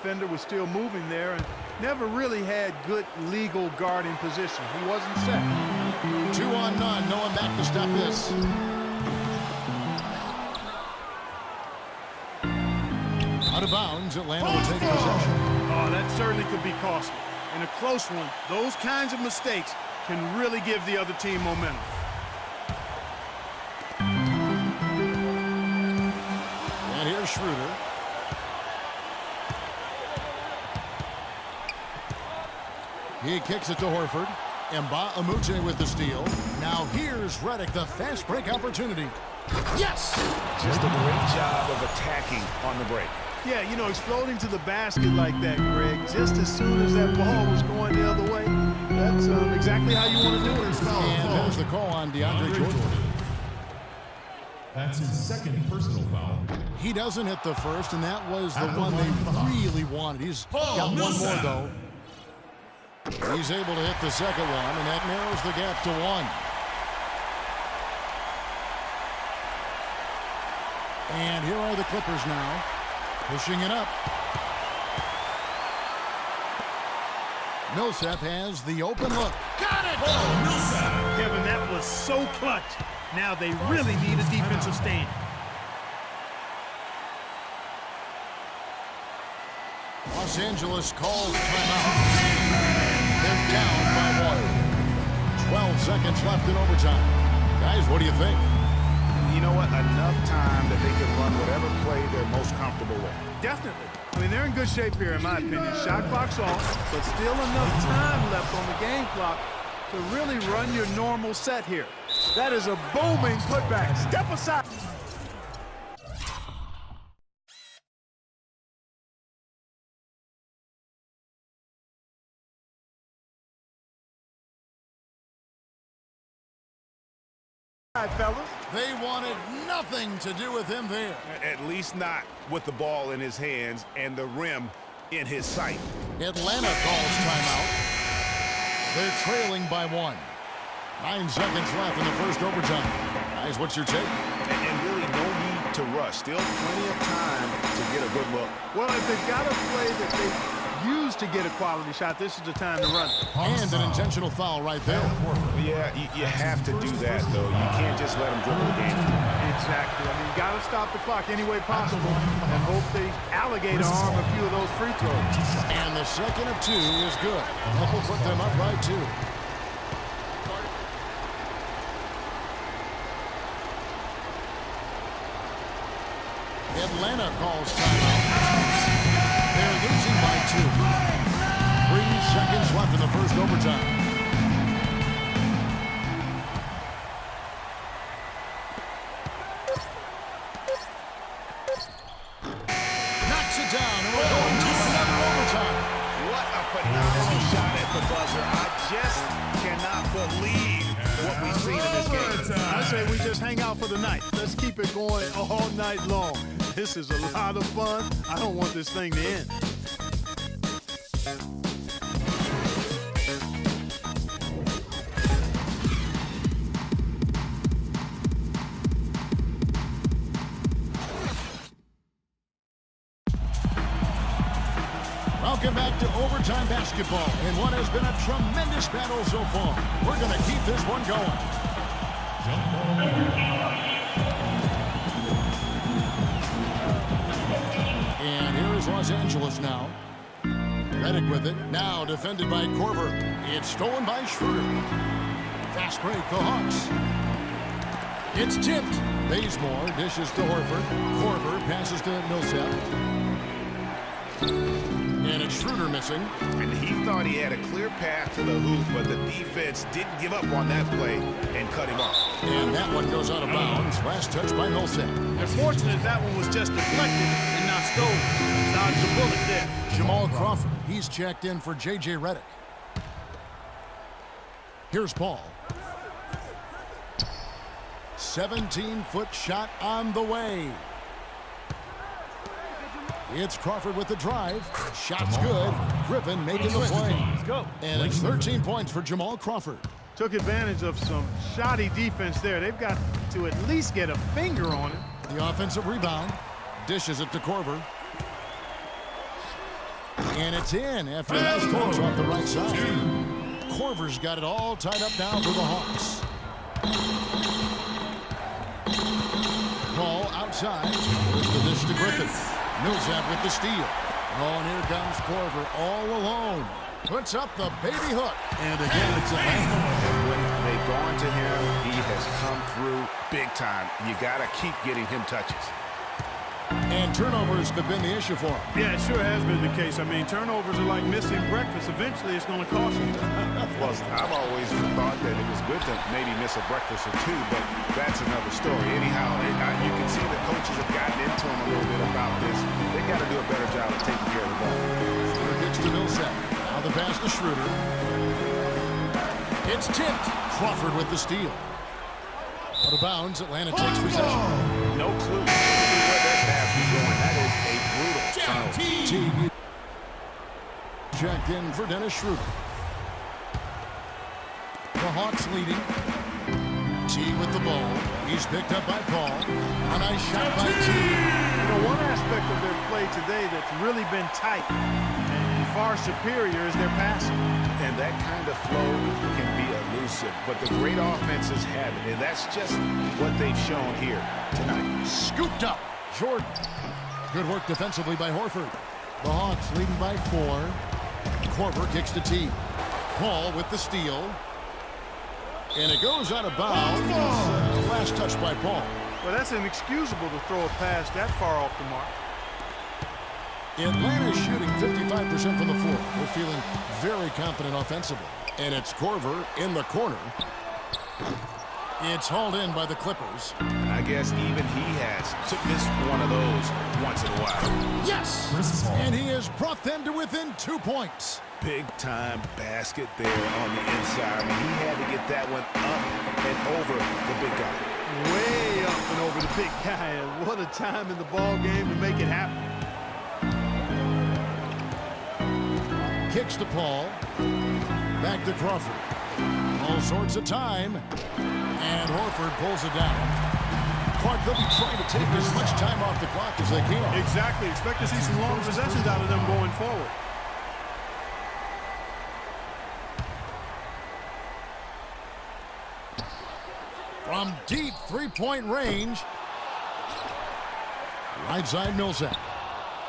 defender was still moving there and never really had good legal guarding position. He wasn't set. 2-on-none. No one back to stop this. Out of bounds, Atlanta will take possession. Oh, that certainly could be costly. In a close one, those kinds of mistakes can really give the other team momentum. And here's Schroeder. He kicks it to Horford. Mba Amute with the steal. Now here's Redick, the fast break opportunity. Yes! Just a great job of attacking on the break. Yeah, you know, exploding to the basket like that, Greg, just as soon as that ball was going the other way, that's exactly how you want to do it. And there's the call on DeAndre Jordan. That's his second personal foul. He doesn't hit the first, and that was the one they really wanted. He's got one more, though. He's able to hit the second one, and that narrows the gap to one. And here are the Clippers now, pushing it up. Millsap has the open look. Got it! Oh, Millsap! Kevin, that was so clutch. Now they really need a defensive stand. Los Angeles calls timeout. They're down by 1. 12 seconds left in overtime. Guys, what do you think? You know what? Enough time that they can run whatever play they're most comfortable with. Definitely. I mean, they're in good shape here, in my opinion. Shot clock's off, but still enough time left on the game clock to really run your normal set here. That is a booming putback. Step aside. Fellas. They wanted nothing to do with him there. At least not with the ball in his hands and the rim in his sight. Atlanta calls timeout. They're trailing by 1. 9 seconds left in the first overtime. Guys, what's your take? And really no need to rush. Still plenty of time to get a good look. Well, if they've got a play that they use to get a quality shot, this is the time to run. And an intentional foul right there. Yeah, you have to do that, though. You can't just let them dribble the game. Exactly. I mean, you got to stop the clock any way possible and hope they alligator arm a few of those free throws. And the second of 2 is good. That will put them up by 2. Atlanta calls timeout. They're losing by 2. 3 seconds left in the first overtime. Knocks it down, and we're going to another overtime. What a phenomenal shot at the buzzer. I just cannot believe what we've seen in this game. I say we just hang out for the night. Let's keep it going all night long. This is a lot of fun. I don't want this thing to end. Welcome back to overtime basketball in what has been a tremendous battle so far. We're going to keep this one going. And here is Los Angeles now. Redick with it. Now defended by Korver. It's stolen by Schroeder. Fast break, the Hawks. It's tipped. Bazemore dishes to Horford. Korver passes to Millsap. And it's Schroeder missing. And he thought he had a clear path to the hoop, but the defense didn't give up on that play and cut him off. And that one goes out of bounds. Last touch by Millsap. They're fortunate that one was just deflected and not stolen. Dodged the bullet there. Jamal Crawford. He's checked in for J.J. Redick. Here's Paul. 17-foot shot on the way. It's Crawford with the drive. Shot's good. Griffin making the play. Let's go. And it's 13 points for Jamal Crawford. Took advantage of some shoddy defense there. They've got to at least get a finger on it. The offensive rebound. Dishes it to Korver. And it's in after a nice punch off the right side. Korver's got it all tied up now for the Hawks. Ball outside. There's the dish to Griffin. Millsap with the steal. Oh, and here comes Korver all alone. Puts up the baby hook. And again, it's a basket. When they've gone to him, he has come through big time. You got to keep getting him touches. And turnovers have been the issue for him. Yeah, it sure has been the case. I mean, turnovers are like missing breakfast. Eventually, it's going to cost you. Well, I've always thought that it was good to maybe miss a breakfast or two, but that's another story. Anyhow, you can see the coaches have gotten into him a little bit about this. They got to do a better job of taking care of the ball. Schroeder gets to Millsap. Now the pass to Schroeder. It's tipped. Crawford with the steal. Out of bounds, Atlanta takes possession. No clue where that pass was going. That is a brutal turnover. Teague checked in for Dennis Schroeder. The Hawks leading. Teague with the ball. He's picked up by Paul. A nice shot by Teague. You know, one aspect of their play today that's really been tight and far superior is their passing. And that kind of flow can be elusive, but the great offenses have it, and that's just what they've shown here tonight. Scooped up. Jordan. Good work defensively by Horford. The Hawks leading by 4. Korver kicks to Teague. Paul with the steal. And it goes out of bounds. Last touch by Paul. Well, that's inexcusable to throw a pass that far off the mark. Atlanta's shooting 55% from the floor. They're feeling very confident offensively. And it's Korver in the corner. It's hauled in by the Clippers. I guess even he has to miss one of those once in a while. Yes! And he has brought them to within 2 points. Big-time basket there on the inside. I mean, he had to get that one up and over the big guy. Way up and over the big guy. And what a time in the ball game to make it happen. Kicks to Paul. Back to Crawford. All sorts of time. And Horford pulls it down. Clark, they'll be trying to take as much time off the clock as they can. Exactly. Expect to see some long possessions out of them going forward. From deep three-point range. Right side Millsap.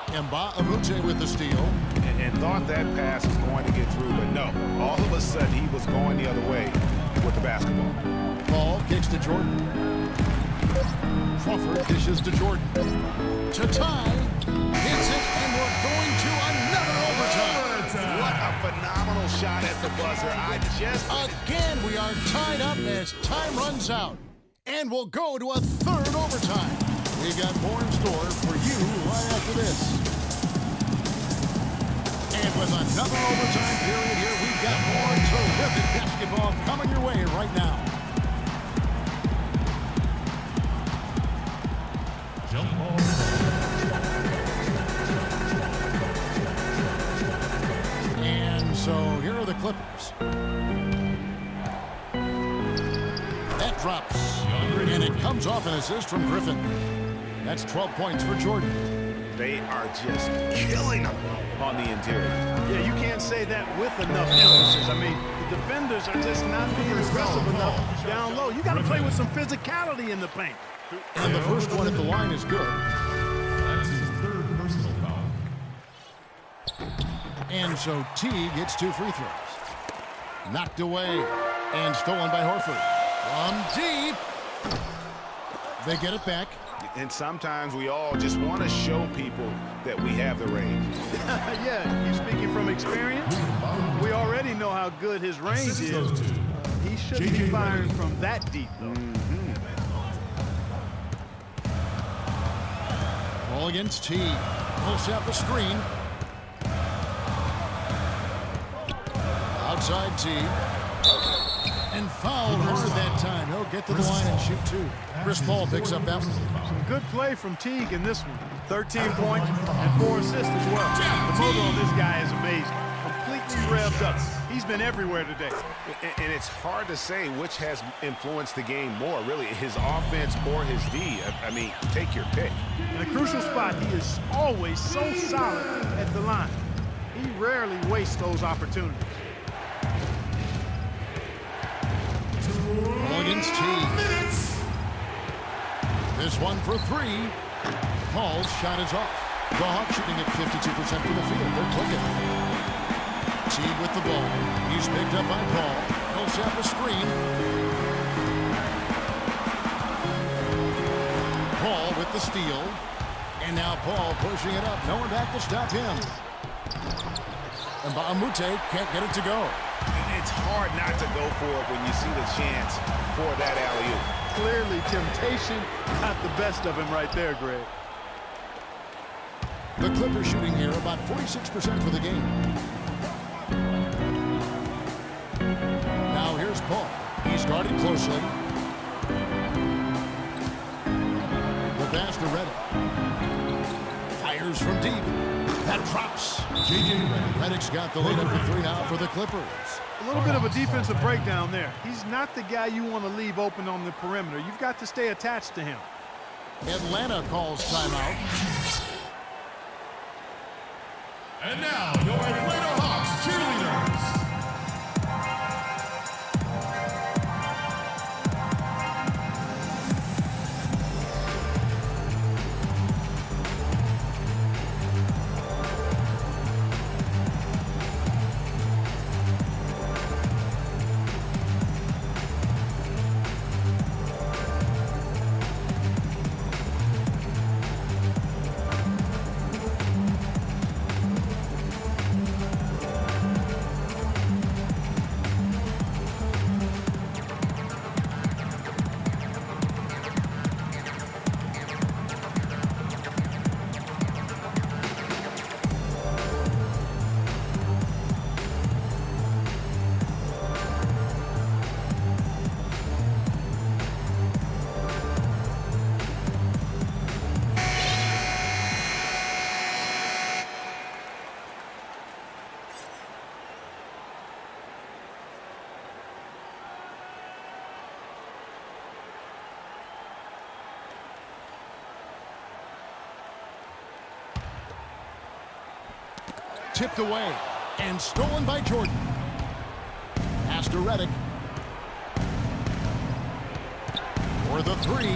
Mba Amute with the steal. And thought that pass was going to get through, but no. All of a sudden, he was going the other way with the basketball. Paul kicks to Jordan. Crawford dishes to Jordan. To tie. Hits it, and we're going to another overtime. What a phenomenal shot at the buzzer. Again, we are tied up as time runs out. And we'll go to a third overtime. We've got more in store for you right after this. And with another overtime period here, we've got more terrific basketball coming your way right now. Jump ball. And so here are the Clippers. That drops. And it comes off an assist from Griffin. That's 12 points for Jordan. They are just killing them on the interior. Yeah, you can't say that with enough emphasis. I mean, the defenders are just not being aggressive enough down low. You got to play with some physicality in the paint. And the first one at the line is good. That's his third personal foul. And so Teague gets 2 free throws. Knocked away and stolen by Horford. From deep. They get it back. And sometimes we all just want to show people that we have the range. Yeah, you speaking from experience? We already know how good his range is. He shouldn't be firing from that deep, though. Ball against Teague. Pulls out the screen. Outside Teague. And fouled hard that time. He'll get to the line and shoot 2. Chris Paul picks up that one. Some good play from Teague in this one. 13 points and 4 assists as well. The motor on this guy is amazing. Completely revved up. He's been everywhere today. And it's hard to say which has influenced the game more, really, his offense or his D. I mean, take your pick. In a crucial spot, he is always so solid at the line. He rarely wastes those opportunities. Mulligan's team. This one for three. Paul's shot is off. The Hawks shooting at 52% from the field. They're clicking. Teague with the ball. He's picked up by Paul. Millsap a screen. Paul with the steal. And now Paul pushing it up. No one back to stop him. And Baamute can't get it to go. It's hard not to go for it when you see the chance for that alley-oop. Clearly, temptation got the best of him right there, Greg. The Clippers shooting here about 46% for the game. Now here's Paul. He's guarded closely. The pass to Redick. Fires from deep. That drops. Redick's got the lead up to three now for the Clippers. A little bit of a defensive breakdown there. He's not the guy you want to leave open on the perimeter. You've got to stay attached to him. Atlanta calls timeout. And now, your Atlanta Hawks cheerleaders. Tipped away and stolen by Jordan. Pass to Redick. For the three.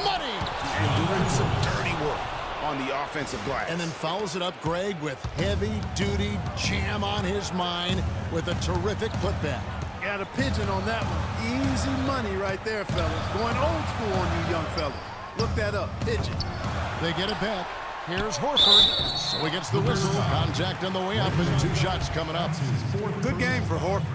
Money! And doing some dirty work on the offensive glass. And then follows it up, Greg, with heavy-duty jam on his mind with a terrific putback. Got a pigeon on that one. Easy money right there, fellas. Going old school on you young fellas. Look that up. Pigeon. They get it back. Here's Horford. So he gets the whistle. Contact on the way up and two shots coming up. Good game for Horford.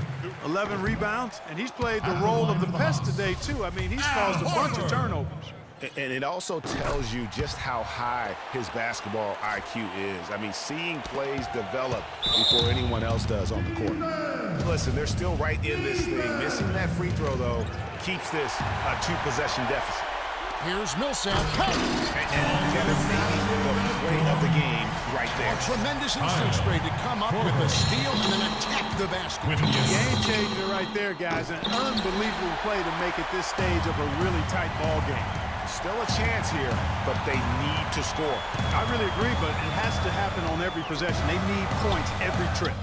11 rebounds, and he's played the role of the pest today, too. I mean, he's caused a bunch of turnovers. And it also tells you just how high his basketball IQ is. I mean, seeing plays develop before anyone else does on the court. Listen, they're still right in this thing. Missing that free throw, though, keeps this a two-possession deficit. Here's Millsap. Cut! And the play of the game right there. A tremendous instinct spray to come up with a steal and then attack the basket. Game changer right there, guys. An unbelievable play to make it this stage of a really tight ball game. Still a chance here, but they need to score. I really agree, but it has to happen on every possession. They need points every trip.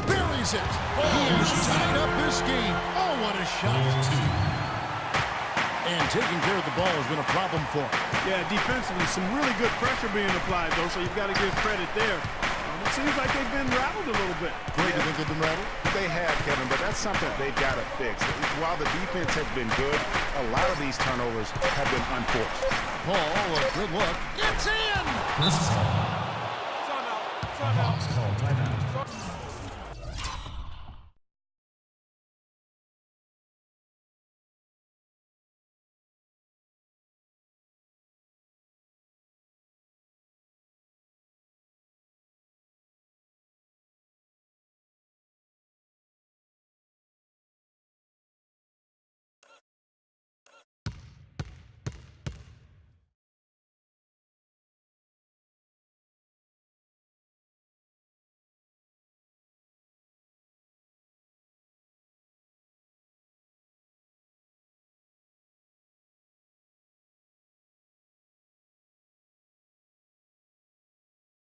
Buries it. He has tied up this game. Oh, what a shot. And taking care of the ball has been a problem for him. Yeah, defensively, some really good pressure being applied, though, so you've got to give credit there. It seems like they've been rattled a little bit. Greg, you think they've been rattled? They have, Kevin, but that's something they've got to fix. While the defense has been good, a lot of these turnovers have been unforced. Paul, a good look. It's in! Timeout. Hawks call timeout.